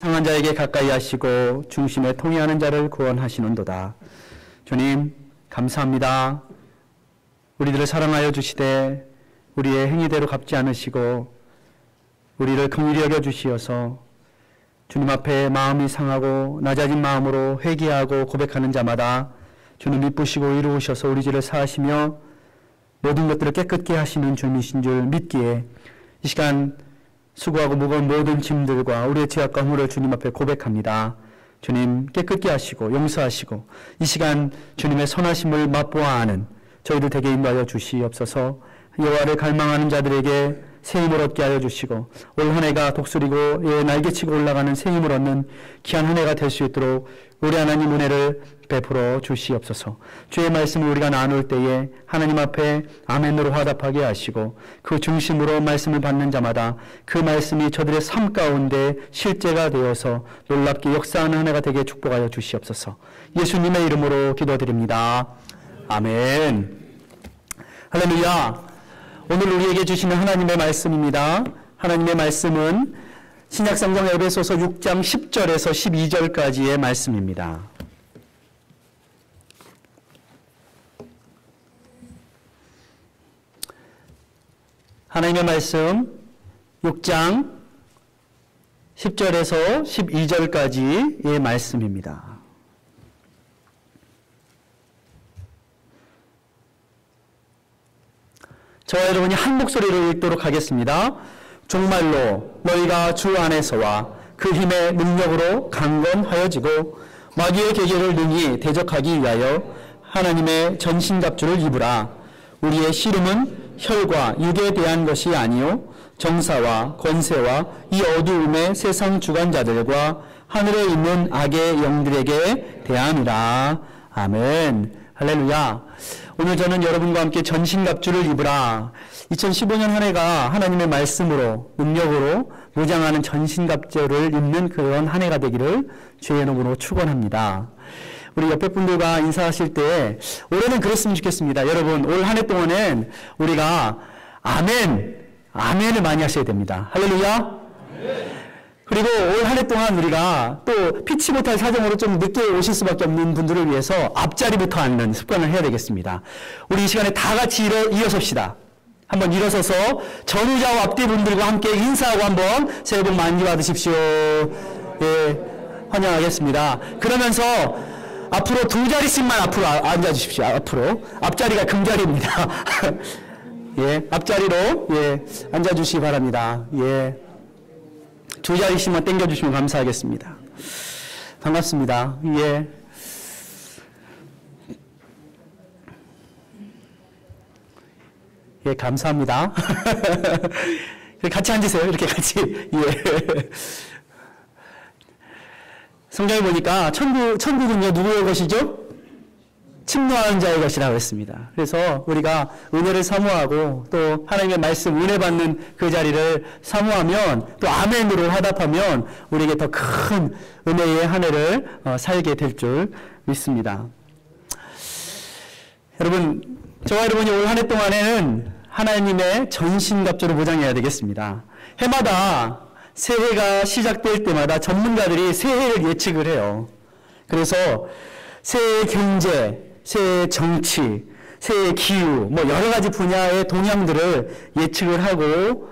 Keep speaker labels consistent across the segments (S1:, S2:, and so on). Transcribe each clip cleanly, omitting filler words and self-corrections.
S1: 상한 자에게 가까이 하시고 중심에 통해하는 자를 구원하시는도다. 주님 감사합니다. 우리들을 사랑하여 주시되 우리의 행위대로 갚지 않으시고 우리를 긍휼히 여겨 주시어서 주님 앞에 마음이 상하고 낮아진 마음으로 회개하고 고백하는 자마다 주님 이쁘시고 이루으셔서 우리 죄를 사하시며 모든 것들을 깨끗게 하시는 주님이신 줄 믿기에 이 시간 수고하고 무거운 모든 짐들과 우리의 죄악과 허물을 주님 앞에 고백합니다. 주님 깨끗게 하시고 용서하시고 이 시간 주님의 선하심을 맛보아 아는 저희들 되게 인도하여 주시옵소서. 여호와를 갈망하는 자들에게 새 힘을 얻게 하여 주시고 올 한 해가 독수리고 날개치고 올라가는 새 힘을 얻는 귀한 한 해가 될 수 있도록 우리 하나님 은혜를 베풀어 주시옵소서. 주의 말씀을 우리가 나눌 때에 하나님 앞에 아멘으로 화답하게 하시고 그 중심으로 말씀을 받는 자마다 그 말씀이 저들의 삶 가운데 실제가 되어서 놀랍게 역사하는 한 해가 되게 축복하여 주시옵소서. 예수님의 이름으로 기도드립니다. 아멘. 할렐루야. 오늘 우리에게 주시는 하나님의 말씀입니다. 하나님의 말씀은 신약성경 에베소서 6장 10절에서 12절까지의 말씀입니다. 하나님의 말씀 6장 10절에서 12절까지의 말씀입니다. 저와 여러분이 한 목소리로 읽도록 하겠습니다. 정말로 너희가 주 안에서와 그 힘의 능력으로 강건하여지고 마귀의 계계를 능히 대적하기 위하여 하나님의 전신갑주를 입으라. 우리의 씨름은 혈과 육에 대한 것이 아니요 정사와 권세와 이 어두움의 세상 주관자들과 하늘에 있는 악의 영들에게 대함이라. 아멘. 할렐루야. 오늘 저는 여러분과 함께 전신갑주를 입으라. 2015년 한 해가 하나님의 말씀으로 능력으로 무장하는 전신갑주를 입는 그런 한 해가 되기를 주의 이름으로 축원합니다. 우리 옆에 분들과 인사하실 때 올해는 그랬으면 좋겠습니다. 여러분 올 한 해 동안은 우리가 아멘을 많이 하셔야 됩니다. 할렐루야. 그리고 올 한 해 동안 우리가 또 피치 못할 사정으로 좀 늦게 오실 수밖에 없는 분들을 위해서 앞자리부터 앉는 습관을 해야 되겠습니다. 우리 이 시간에 다 같이 일어섭시다. 한번 일어서서 전후좌우 앞뒤 분들과 함께 인사하고 한번 새해 복 많이 받으십시오. 예, 환영하겠습니다. 그러면서 앞으로 두 자리씩만 앞으로 앉아주십시오. 앞으로. 앞자리가 금자리입니다. 예, 앞자리로 예, 앉아주시기 바랍니다. 예. 두 자리씩만 당겨주시면 감사하겠습니다. 반갑습니다. 예. 예, 감사합니다. 같이 앉으세요. 이렇게 같이. 예. 성경에 보니까 천국은요, 누구의 것이죠? 침노하는 자의 것이라고 했습니다. 그래서 우리가 은혜를 사모하고 또 하나님의 말씀 은혜 받는 그 자리를 사모하면 또 아멘으로 화답하면 우리에게 더 큰 은혜의 한 해를 살게 될 줄 믿습니다. 여러분, 저와 여러분이 올 한 해 동안에는 하나님의 전신갑주로 무장해야 되겠습니다. 해마다 새해가 시작될 때마다 전문가들이 새해를 예측을 해요. 그래서 새해의 경제, 새해의 정치, 새해의 기후, 뭐 여러 가지 분야의 동향들을 예측을 하고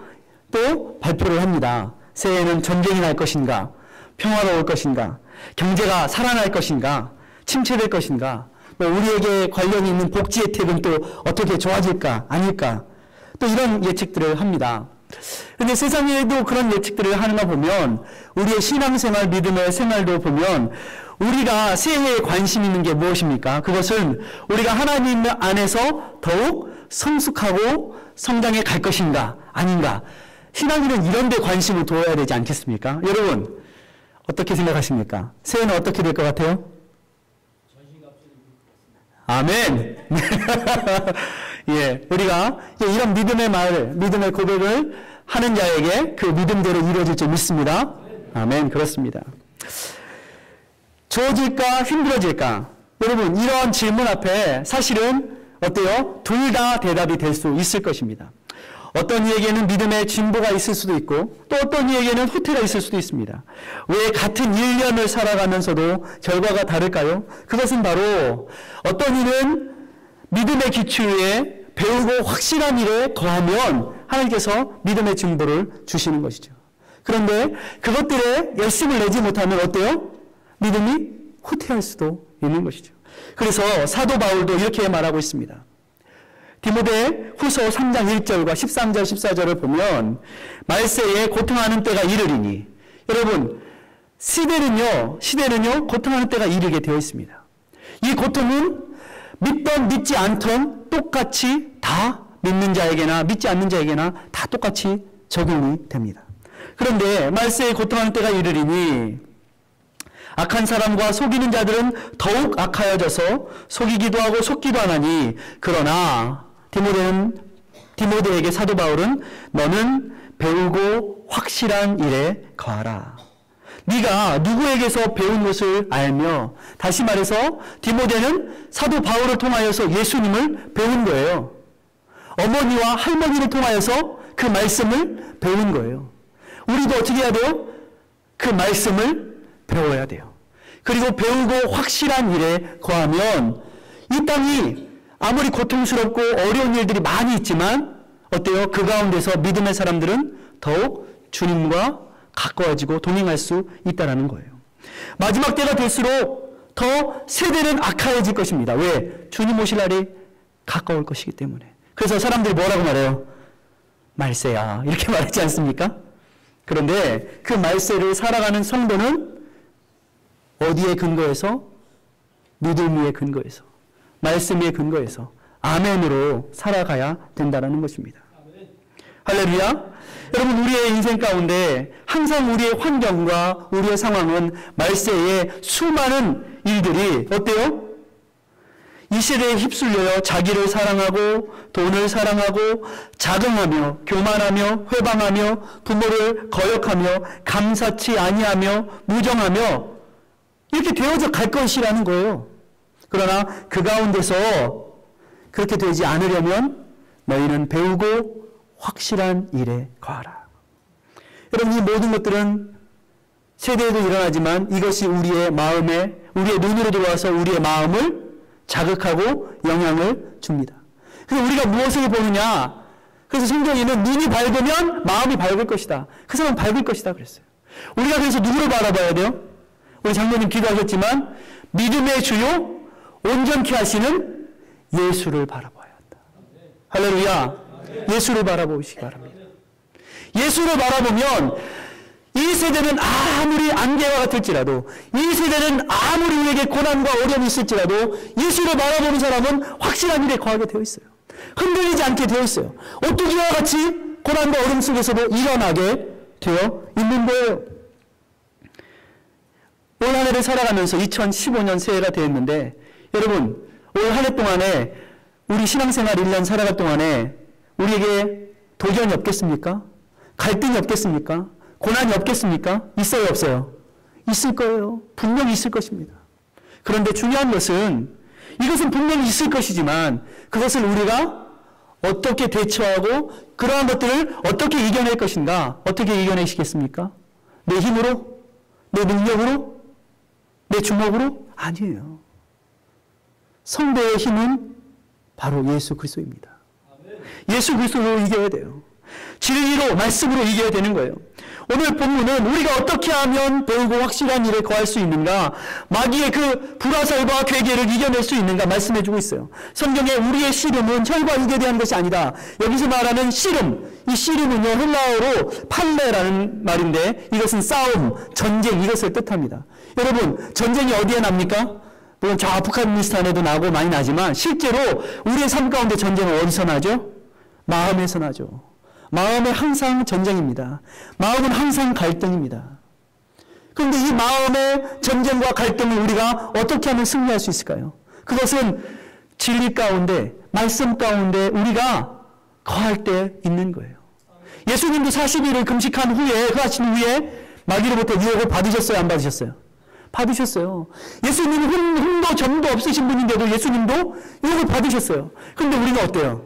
S1: 또 발표를 합니다. 새해에는 전쟁이 날 것인가, 평화가 올 것인가, 경제가 살아날 것인가, 침체될 것인가, 뭐 우리에게 관련이 있는 복지 혜택은 또 어떻게 좋아질까, 아닐까, 또 이런 예측들을 합니다. 근데 세상에도 그런 예측들을 하는 거 보면 우리의 신앙생활, 믿음의 생활도 보면 우리가 새해에 관심 있는 게 무엇입니까? 그것은 우리가 하나님 안에서 더욱 성숙하고 성장해 갈 것인가 아닌가. 신앙인은 이런 데 관심을 두어야 되지 않겠습니까? 여러분 어떻게 생각하십니까? 새해는 어떻게 될 것 같아요? 아멘. 예, 우리가 이런 믿음의 말, 믿음의 고백을 하는 자에게 그 믿음대로 이루어질 줄 믿습니다. 아멘. 그렇습니다. 좋아질까 힘들어질까? 여러분 이런 질문 앞에 사실은 어때요? 둘 다 대답이 될 수 있을 것입니다. 어떤 이에게는 믿음의 진보가 있을 수도 있고 또 어떤 이에게는 후퇴가 있을 수도 있습니다. 왜 같은 1년을 살아가면서도 결과가 다를까요? 그것은 바로 어떤 이는 믿음의 기초에 배우고 확실한 일에 거하면 하나님께서 믿음의 진보를 주시는 것이죠. 그런데 그것들에 열심을 내지 못하면 어때요? 믿음이 후퇴할 수도 있는 것이죠. 그래서 사도 바울도 이렇게 말하고 있습니다. 디모데 후서 3장 1절과 13절 14절을 보면 말세에 고통하는 때가 이르리니, 여러분 시대는요 고통하는 때가 이르게 되어 있습니다. 이 고통은 믿던 믿지 않던 똑같이 다 믿는 자에게나 믿지 않는 자에게나 다 똑같이 적용이 됩니다. 그런데 말세에 고통하는 때가 이르리니 악한 사람과 속이는 자들은 더욱 악하여져서 속이기도 하고 속기도 하나니, 그러나 디모데에게 사도 바울은 너는 배우고 확실한 일에 거하라. 네가 누구에게서 배운 것을 알며, 다시 말해서 디모데는 사도 바울을 통하여서 예수님을 배운 거예요. 어머니와 할머니를 통하여서 그 말씀을 배운 거예요. 우리도 어떻게 해야 돼요? 그 말씀을 배워야 돼요. 그리고 배우고 확실한 일에 거하면 이 땅이 아무리 고통스럽고 어려운 일들이 많이 있지만 어때요? 그 가운데서 믿음의 사람들은 더욱 주님과 가까워지고 동행할 수 있다는 거예요. 마지막 때가 될수록 더 세대는 악하여질 것입니다. 왜? 주님 오실 날이 가까울 것이기 때문에. 그래서 사람들이 뭐라고 말해요? 말세야, 이렇게 말하지 않습니까? 그런데 그 말세를 살아가는 성도는 어디에 근거해서? 믿음 위에 근거해서, 말씀 위에 근거해서 아멘으로 살아가야 된다는 것입니다. 할렐루야. 여러분, 우리의 인생 가운데 항상 우리의 환경과 우리의 상황은 말세에 수많은 일들이 어때요? 이 시대에 휩쓸려요. 자기를 사랑하고 돈을 사랑하고 자긍하며 교만하며 회방하며 부모를 거역하며 감사치 아니하며 무정하며 이렇게 되어져 갈 것이라는 거예요. 그러나 그 가운데서 그렇게 되지 않으려면 너희는 배우고 확실한 일에 거하라. 여러분, 이 모든 것들은 세대에도 일어나지만 이것이 우리의 마음에, 우리의 눈으로 들어와서 우리의 마음을 자극하고 영향을 줍니다. 그래서 우리가 무엇을 보느냐? 그래서 성경에는 눈이 밝으면 마음이 밝을 것이다. 그 사람은 밝을 것이다 그랬어요. 우리가 그래서 누구를 바라봐야 돼요? 우리 장로님 기도하셨지만 믿음의 주요 온전케 하시는 예수를 바라봐야 한다. 할렐루야. 예수를 바라보시기 바랍니다. 예수를 바라보면 이 세대는 아무리 안개와 같을지라도, 이 세대는 아무리 우리에게 고난과 어려움이 있을지라도 예수를 바라보는 사람은 확실한 일에 거하게 되어 있어요. 흔들리지 않게 되어 있어요. 오뚜기와 같이 고난과 어려움 속에서도 일어나게 되어 있는 거예요. 올 한 해를 살아가면서 2015년 새해가 되었는데, 여러분, 올 한 해 동안에 우리 신앙생활 1년 살아갈 동안에 우리에게 도전이 없겠습니까? 갈등이 없겠습니까? 고난이 없겠습니까? 있어요, 없어요? 있을 거예요. 분명히 있을 것입니다. 그런데 중요한 것은 이것은 분명히 있을 것이지만 그것을 우리가 어떻게 대처하고 그러한 것들을 어떻게 이겨낼 것인가? 어떻게 이겨내시겠습니까? 내 힘으로? 내 능력으로? 내 주먹으로? 아니에요. 성도의 힘은 바로 예수 그리스도입니다. 예수 그리스도로 이겨야 돼요. 진리로, 말씀으로 이겨야 되는 거예요. 오늘 본문은 우리가 어떻게 하면 배우고 확실한 일에 거할 수 있는가, 마귀의 그 불화살과 괴계를 이겨낼 수 있는가 말씀해주고 있어요. 성경에 우리의 씨름은 혈과 육에 대한 것이 아니다. 여기서 말하는 씨름, 이 씨름은요 헬라어로 팔레라는 말인데 이것은 싸움, 전쟁, 이것을 뜻합니다. 여러분, 전쟁이 어디에 납니까? 물론 저 아프가니스탄에도 나고 많이 나지만 실제로 우리의 삶 가운데 전쟁은 어디서 나죠? 마음에서 나죠. 마음은 항상 전쟁입니다. 마음은 항상 갈등입니다. 그런데 이 마음의 전쟁과 갈등을 우리가 어떻게 하면 승리할 수 있을까요? 그것은 진리 가운데, 말씀 가운데 우리가 거할 때 있는 거예요. 예수님도 40일을 금식한 후에, 그 하신 후에 마귀로부터 유혹을 받으셨어요? 안 받으셨어요? 받으셨어요. 예수님은 흠도 점도 없으신 분인데도 예수님도 유혹을 받으셨어요. 그런데 우리는 어때요?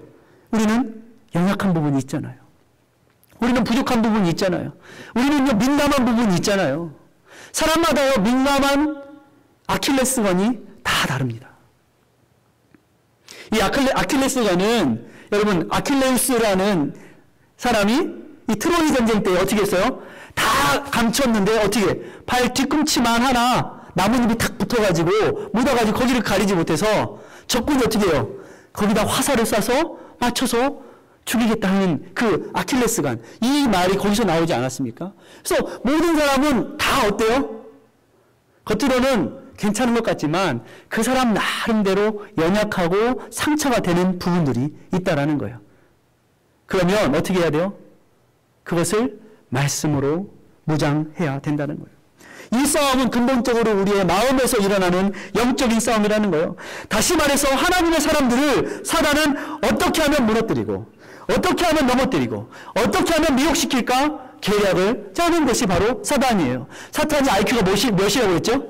S1: 우리는 연약한 부분이 있잖아요. 우리는 부족한 부분이 있잖아요. 우리는요, 민감한 부분이 있잖아요. 사람마다요, 민감한 아킬레스건이 다 다릅니다. 이 아킬레스건은, 여러분, 아킬레우스라는 사람이 이 트로이 전쟁 때 어떻게 했어요? 다 감췄는데 어떻게 발 뒤꿈치만 하나 나뭇잎이 탁 붙어가지고 묻어가지고 거기를 가리지 못해서 적군이 어떻게 해요? 거기다 화살을 쏴서 맞춰서 죽이겠다 하는 그 아킬레스건, 이 말이 거기서 나오지 않았습니까? 그래서 모든 사람은 다 어때요? 겉으로는 괜찮은 것 같지만 그 사람 나름대로 연약하고 상처가 되는 부분들이 있다라는 거예요. 그러면 어떻게 해야 돼요? 그것을 말씀으로 무장해야 된다는 거예요. 이 싸움은 근본적으로 우리의 마음에서 일어나는 영적인 싸움이라는 거예요. 다시 말해서 하나님의 사람들을 사단은 어떻게 하면 무너뜨리고, 어떻게 하면 넘어뜨리고, 어떻게 하면 미혹시킬까 계략을 짜는 것이 바로 사단이에요. 사탄이 IQ가 몇이라고 했죠?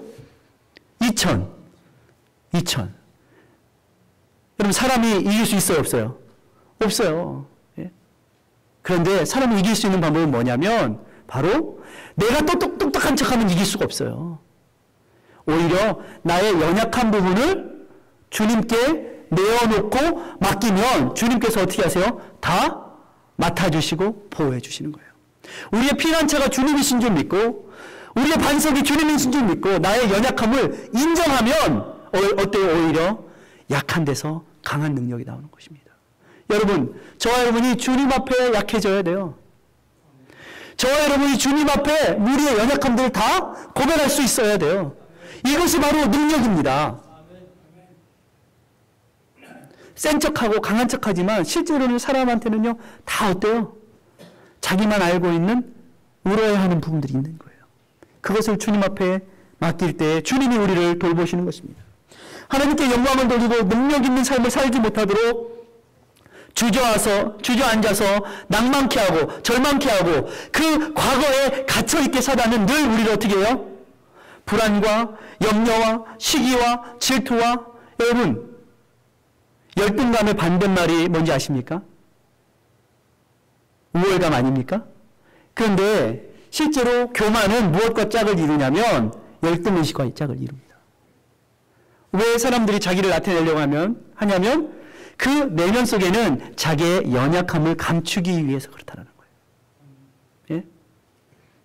S1: 2000. 여러분, 사람이 이길 수 있어요, 없어요? 없어요. 예? 그런데 사람이 이길 수 있는 방법은 뭐냐면 바로 내가 똑똑한 척하면 이길 수가 없어요. 오히려 나의 연약한 부분을 주님께 내어놓고 맡기면 주님께서 어떻게 하세요? 다 맡아주시고 보호해 주시는 거예요. 우리의 피난처가 주님이신 줄 믿고, 우리의 반석이 주님이신 줄 믿고, 나의 연약함을 인정하면 어때요? 오히려 약한 데서 강한 능력이 나오는 것입니다. 여러분, 저와 여러분이 주님 앞에 약해져야 돼요. 저와 여러분이 주님 앞에 우리의 연약함들을 다 고백할 수 있어야 돼요. 이것이 바로 능력입니다. 센 척하고 강한 척하지만 실제로는 사람한테는요, 다 어때요? 자기만 알고 있는 울어야 하는 부분들이 있는 거예요. 그것을 주님 앞에 맡길 때 주님이 우리를 돌보시는 것입니다. 하나님께 영광을 돌리고 능력 있는 삶을 살지 못하도록 주저앉아서 낭만케 하고 절망케 하고 그 과거에 갇혀있게 사단은 늘 우리를 어떻게 해요? 불안과 염려와 시기와 질투와, 여러분, 열등감의 반대말이 뭔지 아십니까? 우월감 아닙니까? 그런데 실제로 교만은 무엇과 짝을 이루냐면 열등의식과 짝을 이룹니다. 왜 사람들이 자기를 나타내려고 하냐면 그 내면 속에는 자기의 연약함을 감추기 위해서 그렇다는 거예요. 예?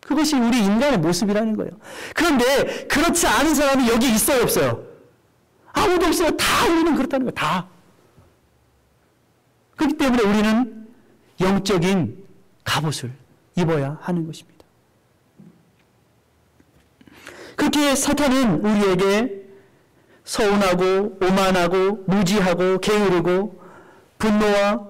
S1: 그것이 우리 인간의 모습이라는 거예요. 그런데 그렇지 않은 사람이 여기 있어요, 없어요? 아무도 없어요. 다 우리는 그렇다는 거예요. 다. 그렇기 때문에 우리는 영적인 갑옷을 입어야 하는 것입니다. 그렇게 사탄은 우리에게 서운하고 오만하고 무지하고 게으르고 분노와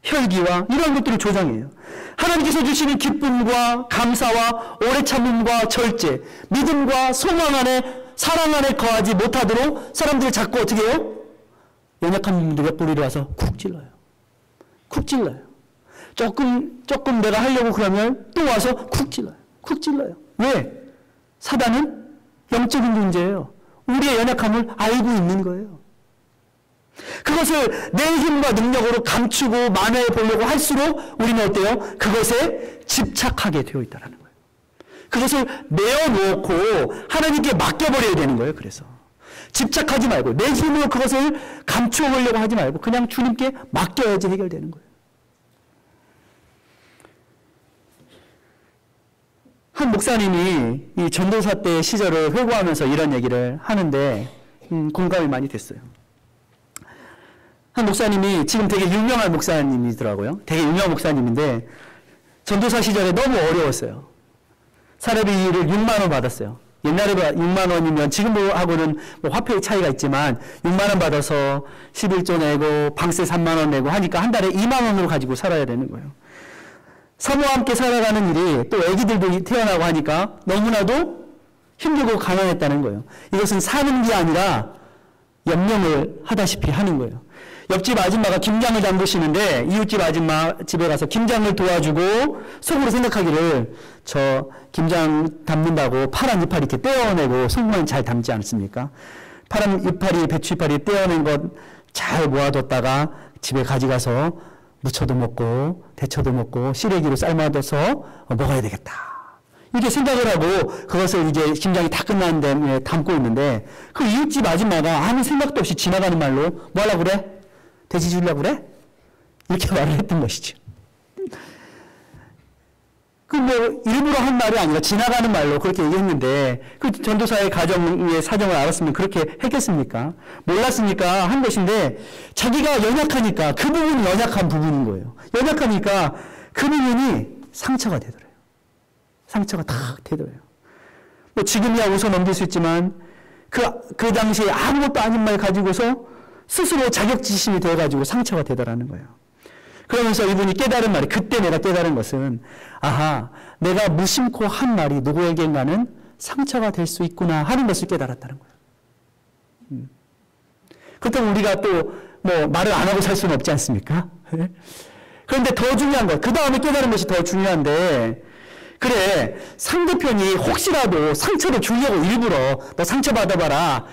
S1: 혈기와 이런 것들을 조장해요. 하나님께서 주시는 기쁨과 감사와 오래 참음과 절제, 믿음과 소망 안에, 사랑 안에 거하지 못하도록 사람들이 자꾸 어떻게 해요? 연약한 분들의 뿌리를 와서 쿡 찔러요. 쿡 찔러요. 조금 내가 하려고 그러면 또 와서 쿡 찔러요. 쿡 찔러요. 왜? 사단은 영적인 존재예요. 우리의 연약함을 알고 있는 거예요. 그것을 내 힘과 능력으로 감추고 만회해 보려고 할수록 우리는 어때요? 그것에 집착하게 되어 있다는 거예요. 그것을 내어놓고 하나님께 맡겨버려야 되는 거예요. 그래서 집착하지 말고 내 힘으로 그것을 감추어 보려고 하지 말고 그냥 주님께 맡겨야지 해결되는 거예요. 한 목사님이 이 전도사 때 시절을 회고하면서 이런 얘기를 하는데 공감이 많이 됐어요. 한 목사님이 지금 되게 유명한 목사님이더라고요. 되게 유명한 목사님인데 전도사 시절에 너무 어려웠어요. 사례비를 6만 원 받았어요. 옛날에 6만 원이면 지금하고는 뭐 화폐의 차이가 있지만 6만 원 받아서 11조 내고 방세 3만 원 내고 하니까 한 달에 2만 원으로 가지고 살아야 되는 거예요. 사모와 함께 살아가는 일이 또 애기들도 태어나고 하니까 너무나도 힘들고 가난했다는 거예요. 이것은 사는 게 아니라 염려를 하다시피 하는 거예요. 옆집 아줌마가 김장을 담그시는데 이웃집 아줌마 집에 가서 김장을 도와주고 속으로 생각하기를 저 김장 담는다고 파란 이파리 이렇게 떼어내고 속만 잘 담지 않습니까? 파란 이파리, 배추 이파리 떼어낸 것 잘 모아뒀다가 집에 가져가서 무쳐도 먹고 데쳐도 먹고 시래기로 삶아둬서 먹어야 되겠다. 이렇게 생각을 하고 그것을 이제 김장이 다 끝난 다음에 담고 있는데 그 이웃집 아줌마가 아무 생각도 없이 지나가는 말로 뭐 하려고 그래? 돼지 주려고 그래? 이렇게 말을 했던 것이죠. 그 뭐 일부러 한 말이 아니라 지나가는 말로 그렇게 얘기했는데 그 전도사의 가정의 사정을 알았으면 그렇게 했겠습니까? 몰랐으니까 한 것인데 자기가 연약하니까 그 부분이 연약한 부분인 거예요. 연약하니까 그 부분이 상처가 되더래요. 상처가 탁 되더래요. 뭐 지금이야 웃어 넘길 수 있지만 그 당시에 아무것도 아닌 말 가지고서 스스로 자격지심이 되어가지고 상처가 되더라는 거예요. 그러면서 이분이 깨달은 말이, 그때 내가 깨달은 것은, 아하, 내가 무심코 한 말이 누구에겐가는 상처가 될 수 있구나 하는 것을 깨달았다는 거예요. 그렇다면 우리가 또 뭐 말을 안 하고 살 수는 없지 않습니까? 그런데 더 중요한 것, 그 다음에 깨달은 것이 더 중요한데, 그래, 상대편이 혹시라도 상처를 주려고 일부러 너 상처 받아봐라,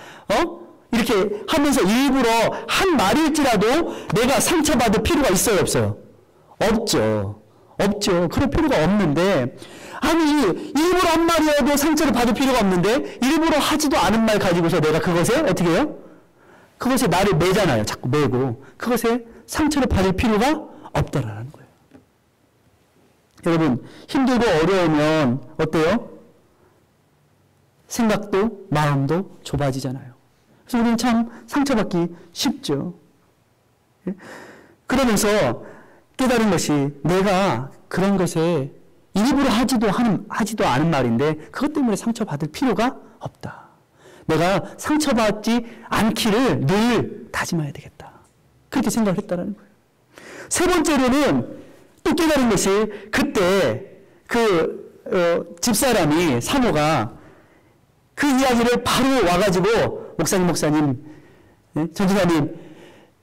S1: 이렇게 하면서 일부러 한 말일지라도 내가 상처받을 필요가 있어요, 없어요? 없죠. 없죠. 그럴 필요가 없는데, 아니, 일부러 한 말이라도 상처를 받을 필요가 없는데, 일부러 하지도 않은 말 가지고서 내가 그것에, 어떻게 해요? 그것에 나를 매잖아요. 자꾸 매고. 그것에 상처를 받을 필요가 없다라는 거예요. 여러분, 힘들고 어려우면 어때요? 생각도, 마음도 좁아지잖아요. 그래서 우리는 참 상처받기 쉽죠. 그러면서 깨달은 것이 내가 그런 것에 일부러 하지도 않은 말인데 그것 때문에 상처받을 필요가 없다. 내가 상처받지 않기를 늘 다짐해야 되겠다. 그렇게 생각을 했다는 거예요. 세 번째로는 또 깨달은 것이 그때 집사람이 사모가 그 이야기를 바로 와가지고 목사님, 전도사님,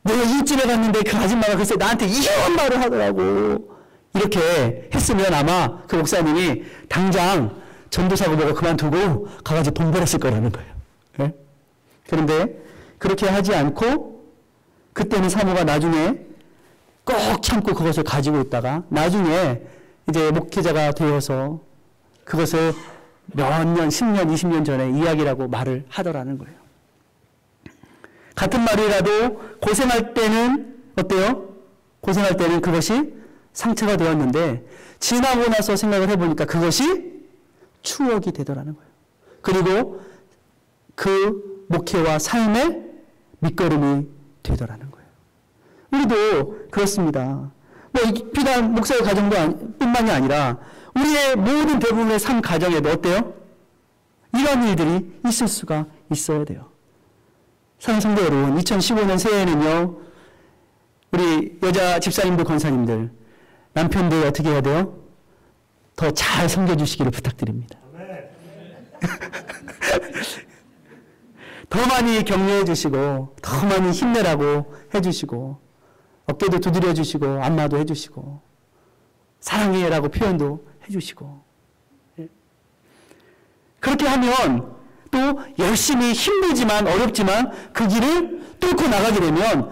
S1: 내가 이웃집에 갔는데 그 아줌마가 글쎄 나한테 이런 말을 하더라고. 이렇게 했으면 아마 그 목사님이 당장 전도사고 뭐고 그만두고 가가지고 돈 벌었을 거라는 거예요. 네? 그런데 그렇게 하지 않고 그때는 사모가 나중에 꼭 참고 그것을 가지고 있다가 나중에 이제 목회자가 되어서 그것을 몇 년, 10년, 20년 전에 이야기라고 말을 하더라는 거예요. 같은 말이라도 고생할 때는 어때요? 고생할 때는 그것이 상처가 되었는데 지나고 나서 생각을 해보니까 그것이 추억이 되더라는 거예요. 그리고 그 목회와 삶의 밑거름이 되더라는 거예요. 우리도 그렇습니다. 뭐 비단 목사의 가정도 뿐만이 아니라 우리의 모든 대부분의 삶 가정에도 어때요? 이런 일들이 있을 수가 있어야 돼요. 사랑하는 성도 여러분, 2015년 새해에는요, 우리 여자 집사님들, 권사님들, 남편들 어떻게 해야 돼요? 더 잘 섬겨주시기를 부탁드립니다. 더 많이 격려해 주시고, 더 많이 힘내라고 해 주시고, 어깨도 두드려 주시고, 안마도 해 주시고, 사랑해라고 표현도 해 주시고. 그렇게 하면 또 열심히 힘들지만 어렵지만 그 길을 뚫고 나가게 되면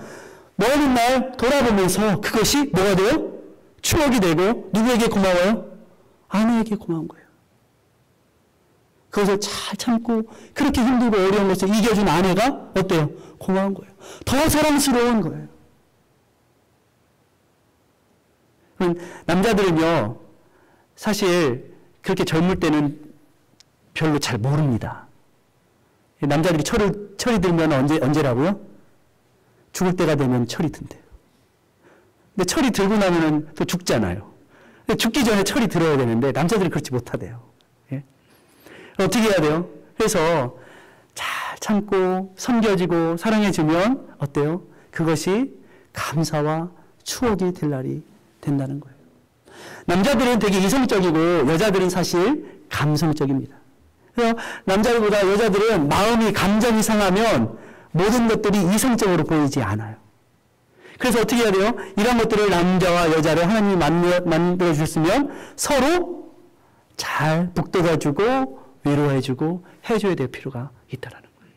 S1: 먼 훗날 돌아보면서 그것이 뭐가 돼요? 추억이 되고 누구에게 고마워요? 아내에게 고마운 거예요. 그것을 잘 참고 그렇게 힘들고 어려운 것을 이겨준 아내가 어때요? 고마운 거예요. 더 사랑스러운 거예요. 남자들은요, 사실 그렇게 젊을 때는 별로 잘 모릅니다. 남자들이 철이 들면 언제라고요? 죽을 때가 되면 철이 든대요. 근데 철이 들고 나면은 또 죽잖아요. 근데 죽기 전에 철이 들어야 되는데 남자들이 그렇지 못하대요. 예? 어떻게 해야 돼요? 그래서 잘 참고 섬겨지고 사랑해주면 어때요? 그것이 감사와 추억이 될 날이 된다는 거예요. 남자들은 되게 이성적이고 여자들은 사실 감성적입니다. 그래서 남자들보다 여자들은 마음이 감정이 상하면 모든 것들이 이성적으로 보이지 않아요. 그래서 어떻게 해야 돼요? 이런 것들을 남자와 여자를 하나님이 만들어 주셨으면 서로 잘 북돋아주고 위로해주고 해줘야 될 필요가 있다는 거예요.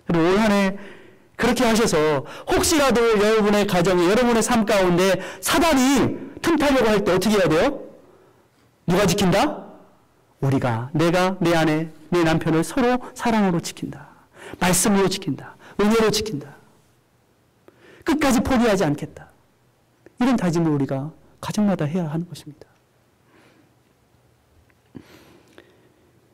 S1: 그리고 올 한 해 그렇게 하셔서 혹시라도 여러분의 가정에, 여러분의 삶 가운데 사단이 틈타려고 할 때 어떻게 해야 돼요? 누가 지킨다? 우리가, 내가, 내 아내, 내 남편을 서로 사랑으로 지킨다. 말씀으로 지킨다. 은혜로 지킨다. 끝까지 포기하지 않겠다. 이런 다짐을 우리가 가정마다 해야 하는 것입니다.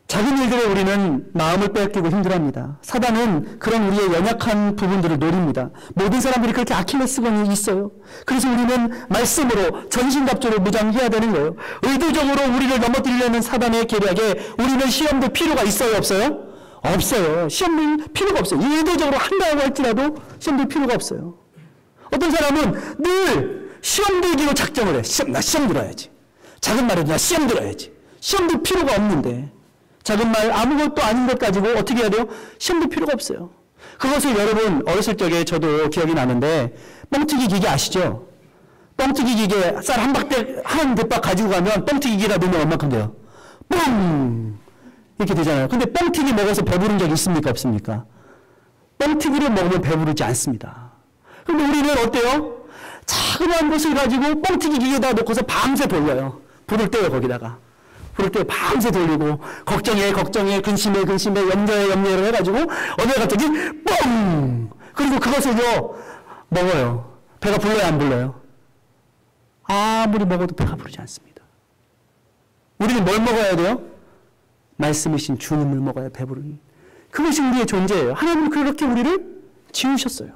S1: 작은 일들에 우리는 마음을 빼앗기고 힘들어합니다. 사단은 그런 우리의 연약한 부분들을 노립니다. 모든 사람들이 그렇게 아킬레스건이 있어요. 그래서 우리는 말씀으로 전신갑주로 무장해야 되는 거예요. 의도적으로 우리를 넘어뜨리려는 사단의 계략에 우리는 시험도 필요가 있어요, 없어요? 없어요. 시험도 필요가 없어요. 의도적으로 한다고 할지라도 시험도 필요가 없어요. 어떤 사람은 늘 시험 들기로 작정을 해. 나 시험 들어야지. 작은 말에도 나 시험 들어야지. 시험도 필요가 없는데 작은 말 아무것도 아닌 것 가지고 어떻게 해야 돼요? 시험도 필요가 없어요. 그것을 여러분 어렸을 적에 저도 기억이 나는데 뻥튀기 기계 아시죠? 뻥튀기 기계 쌀 한 박대 한 대박 가지고 가면 뻥튀기 기계다 넣으면 얼마큼 돼요? 뻥! 이렇게 되잖아요. 근데 뻥튀기 먹어서 배부른 적 있습니까? 없습니까? 뻥튀기를 먹으면 배부르지 않습니다. 근데 우리는 어때요? 자그마한 것을 가지고 뻥튀기 기계에다 놓고서 밤새 돌려요. 불을 떼요, 거기다가. 불을 떼요. 밤새 돌리고, 걱정해, 근심해, 염려를 해가지고, 어느 갑자기 뻥! 그리고 그것을요, 먹어요. 배가 불러요, 안 불러요? 아무리 먹어도 배가 부르지 않습니다. 우리는 뭘 먹어야 돼요? 말씀이신 주님을 먹어야 배부른. 그것이 우리의 존재예요. 하나님은 그렇게 우리를 지으셨어요.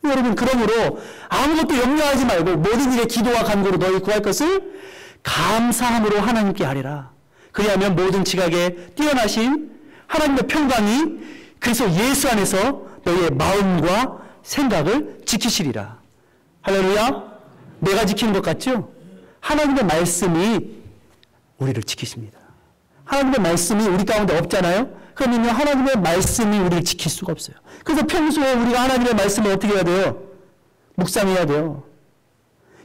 S1: 여러분, 그러므로 아무것도 염려하지 말고 모든 일에 기도와 간구로 너희 구할 것을 감사함으로 하나님께 아뢰라. 그리하면 모든 지각에 뛰어나신 하나님의 평강이 그래서 예수 안에서 너희의 마음과 생각을 지키시리라. 할렐루야. 내가 지키는 것 같죠? 하나님의 말씀이 우리를 지키십니다. 하나님의 말씀이 우리 가운데 없잖아요? 그러면 하나님의 말씀이 우리를 지킬 수가 없어요. 그래서 평소에 우리가 하나님의 말씀을 어떻게 해야 돼요? 묵상해야 돼요.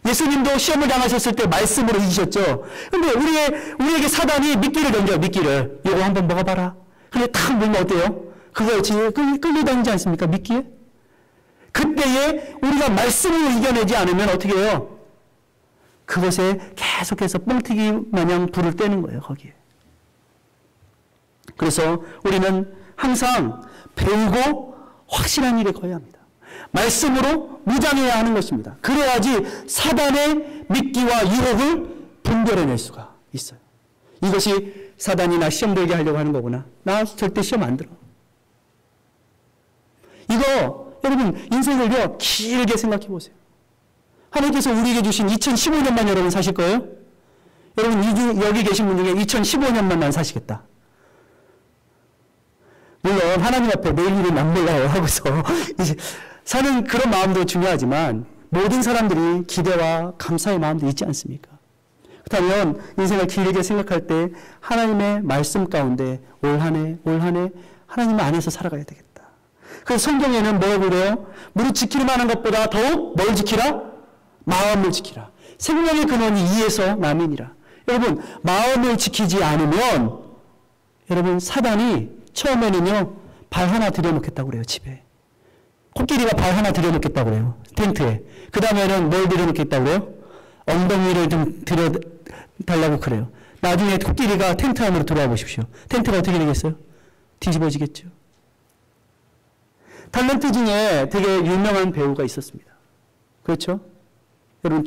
S1: 예수님도 시험을 당하셨을 때 말씀으로 이기셨죠. 근데 우리에게 사단이 미끼를 던져요, 미끼를. 이거 한번 먹어봐라. 근데 탁 물면 어때요? 그거 끌려다니지 않습니까? 미끼에? 그때에 우리가 말씀으로 이겨내지 않으면 어떻게 해요? 그것에 계속해서 뻥튀기 마냥 불을 떼는 거예요, 거기에. 그래서 우리는 항상 배우고 확실한 일에 거해야 합니다. 말씀으로 무장해야 하는 것입니다. 그래야지 사단의 미끼와 유혹을 분별해낼 수가 있어요. 이것이 사단이 나 시험 들게 하려고 하는 거구나. 나 절대 시험 안 들어. 이거 여러분 인생을요 길게 생각해 보세요. 하나님께서 우리에게 주신 2015년만 여러분 사실 거예요? 여러분 여기 계신 분 중에 2015년만 난 사시겠다. 물론 하나님 앞에 내일 일은 안 몰라요 하고서 이제 사는 그런 마음도 중요하지만 모든 사람들이 기대와 감사의 마음도 있지 않습니까? 그렇다면 인생을 길게 생각할 때 하나님의 말씀 가운데 올 한 해 하나님 안에서 살아가야 되겠다. 그래서 성경에는 뭐라고 그래요? 무릇 지킬 만한 것보다 더욱 뭘 지키라? 마음을 지키라. 생명의 근원이 이에서 남이니라. 여러분 마음을 지키지 않으면 여러분 사단이 처음에는요 발 하나 들여놓겠다고 그래요. 집에 코끼리가 발 하나 들여놓겠다고 그래요. 텐트에. 그 다음에는 뭘 들여놓겠다고 그래요? 엉덩이를 좀 들여달라고 그래요. 나중에 코끼리가 텐트 안으로 들어와 보십시오. 텐트가 어떻게 되겠어요? 뒤집어지겠죠. 탤런트 중에 되게 유명한 배우가 있었습니다. 그렇죠? 여러분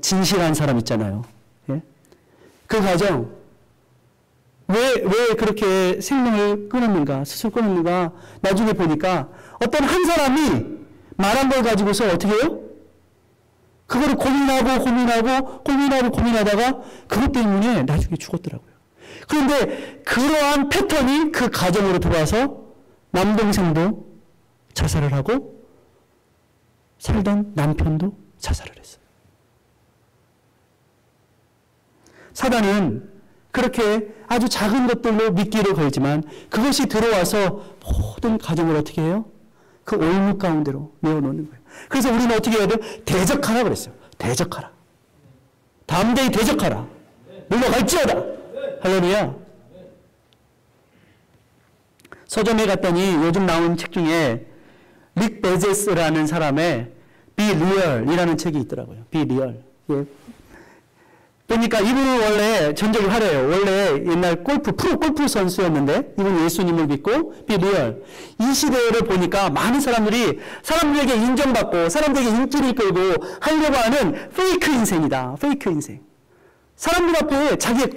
S1: 진실한 사람 있잖아요. 예? 그 과정 왜 그렇게 생명을 끊었는가, 스스로 끊었는가, 나중에 보니까 어떤 한 사람이 말한 걸 가지고서 어떻게 해요? 그거를 고민하다가 그것 때문에 나중에 죽었더라고요. 그런데 그러한 패턴이 그 가정으로 들어와서 남동생도 자살을 하고 살던 남편도 자살을 했어요. 사단은 그렇게 아주 작은 것들로 미끼를 걸지만 그것이 들어와서 모든 가정을 어떻게 해요? 그 올무 가운데로 내어놓는 거예요. 그래서 우리는 어떻게 해야 돼요? 대적하라 그랬어요. 대적하라. 담대히 대적하라. 물러갈지어다. 할렐루야. 서점에 갔더니 요즘 나온 책 중에 릭 베제스라는 사람의 Be Real이라는 책이 있더라고요. Be Real. 예. 그러니까 이분은 원래 전적이 화려해요. 원래 옛날 프로 골프 선수였는데 이분은 예수님을 믿고 Be Real. 이 시대를 보니까 많은 사람들에게 인정받고 사람들에게 인기를 끌고 하려고 하는 페이크 인생이다. 페이크 인생. 사람들 앞에 자기의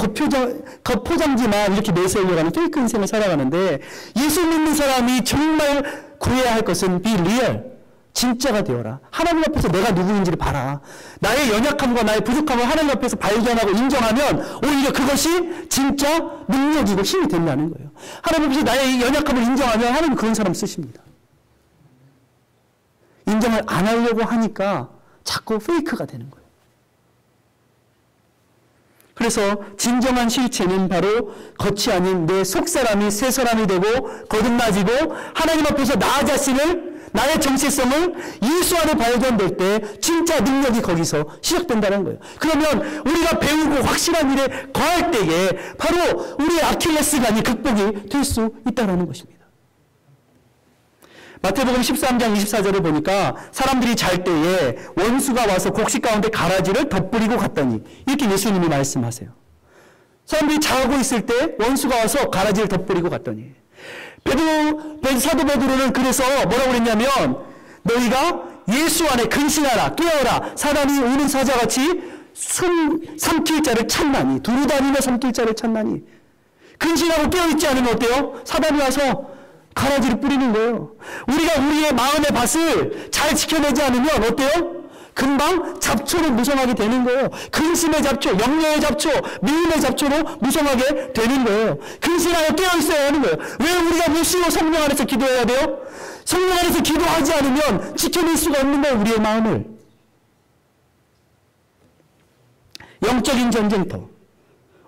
S1: 겉포장지만 이렇게 내세우려고 하는 페이크 인생을 살아가는데 예수 믿는 사람이 정말 구해야 할 것은 Be Real. 진짜가 되어라. 하나님 앞에서 내가 누구인지를 봐라. 나의 연약함과 나의 부족함을 하나님 앞에서 발견하고 인정하면 오히려 그것이 진짜 능력이고 힘이 된다는 거예요. 하나님 앞에서 나의 연약함을 인정하면 하나님 그런 사람 쓰십니다. 인정을 안 하려고 하니까 자꾸 페이크가 되는 거예요. 그래서 진정한 실체는 바로 겉이 아닌 내 속사람이 새 사람이 되고 거듭나지고 하나님 앞에서 나 자신을 나의 정체성을 예수 안에 발견될 때 진짜 능력이 거기서 시작된다는 거예요. 그러면 우리가 배우고 확실한 일에 거할 때에 바로 우리의 아킬레스건이 극복이 될 수 있다는 것입니다. 마태복음 13장 24절을 보니까 사람들이 잘 때에 원수가 와서 곡식 가운데 가라지를 덧뿌리고 갔더니 이렇게 예수님이 말씀하세요. 사람들이 자고 있을 때 원수가 와서 가라지를 덧뿌리고 갔더니 사도 베드로는 그래서 뭐라고 그랬냐면 너희가 예수 안에 근신하라 깨어라 사단이 오는 사자같이 삼킬 자를 찾나니 두루다니며 삼킬 자를 찾나니 근신하고 깨어있지 않으면 어때요? 사단이 와서 가라지를 뿌리는 거예요. 우리가 우리의 마음의 밭을 잘 지켜내지 않으면 어때요? 금방 잡초로 무성하게 되는 거예요. 근심의 잡초, 영예의 잡초, 미움의 잡초로 무성하게 되는 거예요. 근심하여 깨어있어야 하는 거예요. 왜 우리가 무시로 성령 안에서 기도해야 돼요? 성령 안에서 기도하지 않으면 지켜낼 수가 없는 거예요. 우리의 마음을. 영적인 전쟁터.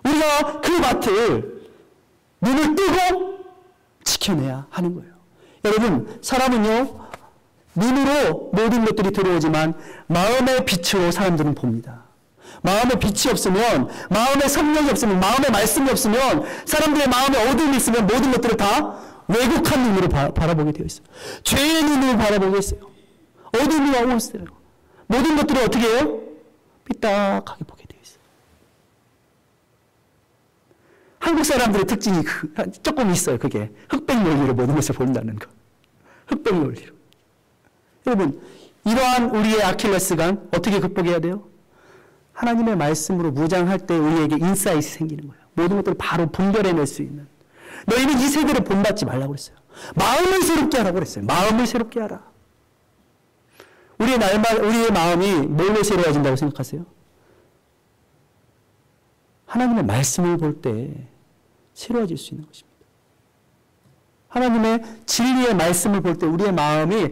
S1: 우리가 그 밭을 눈을 뜨고 지켜내야 하는 거예요. 여러분, 사람은요, 눈으로 모든 것들이 들어오지만 마음의 빛으로 사람들은 봅니다. 마음의 빛이 없으면, 마음의 성령이 없으면, 마음의 말씀이 없으면, 사람들의 마음에 어둠이 있으면 모든 것들을 다 왜곡한 눈으로 바라보게 되어 있어요. 죄의 눈으로 바라보게 있어요. 어둠이 오고 있어요. 모든 것들을 어떻게 해요? 삐딱하게 보게 되어 있어요. 한국 사람들의 특징이 조금 있어요. 그게 흑백 논리로 모든 것을 본다는 거. 흑백 논리로. 여러분, 이러한 우리의 아킬레스건 어떻게 극복해야 돼요? 하나님의 말씀으로 무장할 때 우리에게 인사이트가 생기는 거예요. 모든 것들을 바로 분별해낼 수 있는. 너희는 이 세대를 본받지 말라고 그랬어요. 마음을 새롭게 하라고 그랬어요. 마음을 새롭게 하라. 우리의 마음이 뭘로 새로워진다고 생각하세요? 하나님의 말씀을 볼 때 새로워질 수 있는 것입니다. 하나님의 진리의 말씀을 볼 때 우리의 마음이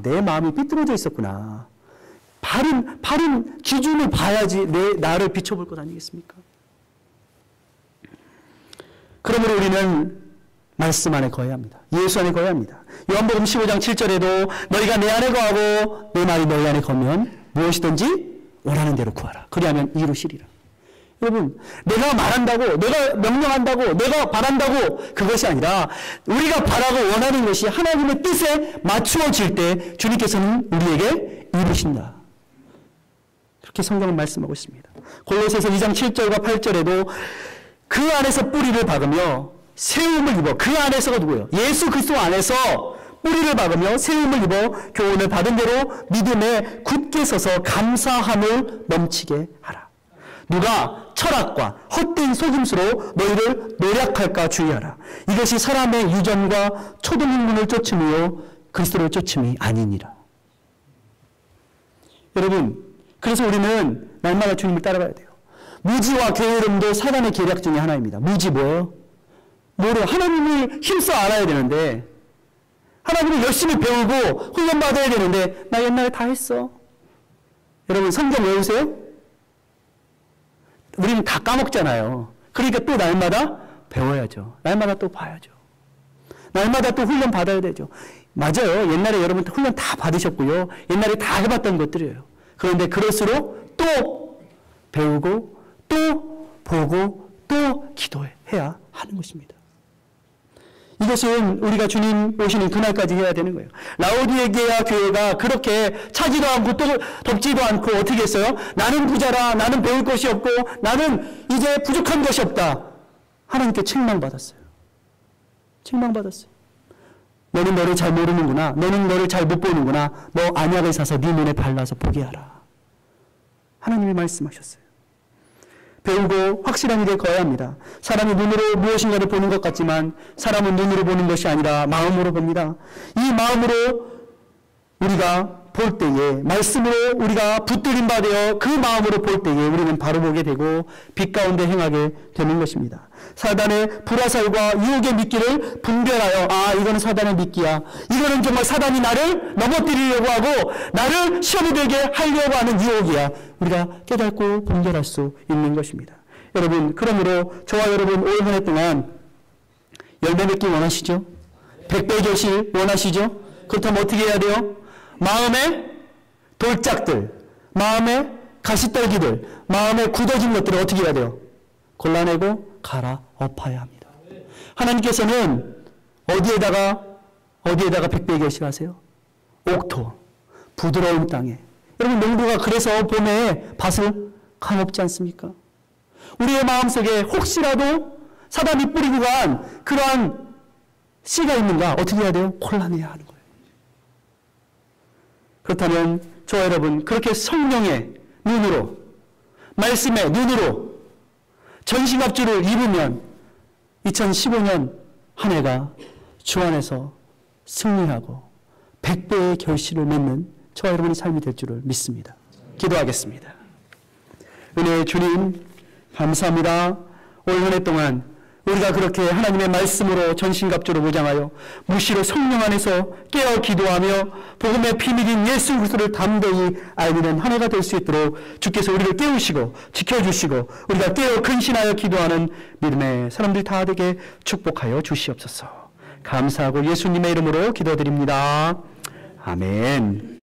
S1: 내 마음이 삐뚤어져 있었구나. 바른 기준을 봐야지 나를 비춰볼 것 아니겠습니까? 그러므로 우리는 말씀 안에 거해야 합니다. 예수 안에 거해야 합니다. 요한복음 15장 7절에도 너희가 내 안에 거하고 내 말이 너희 안에 거면 무엇이든지 원하는 대로 구하라. 그리하면 이루시리라. 여러분, 내가 말한다고, 내가 명령한다고, 내가 바란다고 그것이 아니라 우리가 바라고 원하는 것이 하나님의 뜻에 맞추어질 때 주님께서는 우리에게 이루신다. 그렇게 성경은 말씀하고 있습니다. 골로새서 2장 7절과 8절에도 그 안에서 뿌리를 박으며 세움을 입어, 그 안에서가 누구예요? 예수 그리스도 안에서 뿌리를 박으며 세움을 입어 교훈을 받은 대로 믿음에 굳게 서서 감사함을 넘치게 하라. 누가 철학과 헛된 속임수로 너희를 노략할까 주의하라. 이것이 사람의 유전과 초등학문을 쫓음이요 그리스도를 쫓음이 아니니라. 여러분, 그래서 우리는 날마다 주님을 따라가야 돼요. 무지와 게으름도 사단의 계략 중에 하나입니다. 무지 뭐예요? 하나님을 힘써 알아야 되는데, 하나님을 열심히 배우고 훈련받아야 되는데 나 옛날에 다 했어. 여러분, 성경 외우세요? 우리는 다 까먹잖아요. 그러니까 또 날마다 배워야죠. 날마다 또 봐야죠. 날마다 또 훈련 받아야 되죠. 맞아요. 옛날에 여러분 훈련 다 받으셨고요. 옛날에 다 해봤던 것들이에요. 그런데 그럴수록 또 배우고 또 보고 또 기도해야 하는 것입니다. 이것은 우리가 주님 오시는 그날까지 해야 되는 거예요. 라오디게아 교회가 그렇게 차지도 않고 또 덥지도 않고 어떻게 했어요? 나는 부자라, 나는 배울 것이 없고 나는 이제 부족한 것이 없다. 하나님께 책망받았어요. 책망받았어요. 너는 너를 잘 모르는구나. 너는 너를 잘 못 보는구나. 너 안약을 사서 네 눈에 발라서 보게 하라. 하나님이 말씀하셨어요. 배우고 확실한 일에 거해야 합니다. 사람이 눈으로 무엇인가를 보는 것 같지만 사람은 눈으로 보는 것이 아니라 마음으로 봅니다. 이 마음으로 우리가 볼 때에, 말씀으로 우리가 붙들림 받아 그 마음으로 볼 때에 우리는 바로 보게 되고 빛 가운데 행하게 되는 것입니다. 사단의 불화살과 유혹의 미끼를 분별하여, 아, 이거는 사단의 미끼야. 이거는 정말 사단이 나를 넘어뜨리려고 하고 나를 시험에 들게 하려고 하는 유혹이야. 우리가 깨닫고 분별할 수 있는 것입니다. 여러분, 그러므로 저와 여러분 올 한 해 동안 열매 맺기 원하시죠? 100배 결실 원하시죠? 그렇다면 어떻게 해야 돼요? 마음의 돌짝들, 마음의 가시떨기들, 마음에 굳어진 것들을 어떻게 해야 돼요? 골라내고 갈아엎어야 합니다. 하나님께서는 어디에다가 100배 결실하세요? 옥토, 부드러운 땅에. 여러분, 농부가 그래서 봄에 밭을 가먹지 않습니까? 우리의 마음속에 혹시라도 사단이 뿌리고 간 그러한 씨가 있는가 어떻게 해야 돼요? 골라내야 하는 거예요. 그렇다면 저와 여러분, 그렇게 성령의 눈으로, 말씀의 눈으로 전신갑주를 입으면 2015년 한 해가 주 안에서 승리하고 100배의 결실을 맺는 저와 여러분의 삶이 될 줄을 믿습니다. 기도하겠습니다. 은혜의 주님, 감사합니다. 올 한 해 동안 우리가 그렇게 하나님의 말씀으로 전신갑주로 무장하여 무시로 성령 안에서 깨어 기도하며 복음의 비밀인 예수 그리스도를 담대히 알리는 한 해가 될 수 있도록 주께서 우리를 깨우시고 지켜주시고 우리가 깨어 근신하여 기도하는 믿음의 사람들 다 되게 축복하여 주시옵소서. 감사하고 예수님의 이름으로 기도드립니다. 아멘.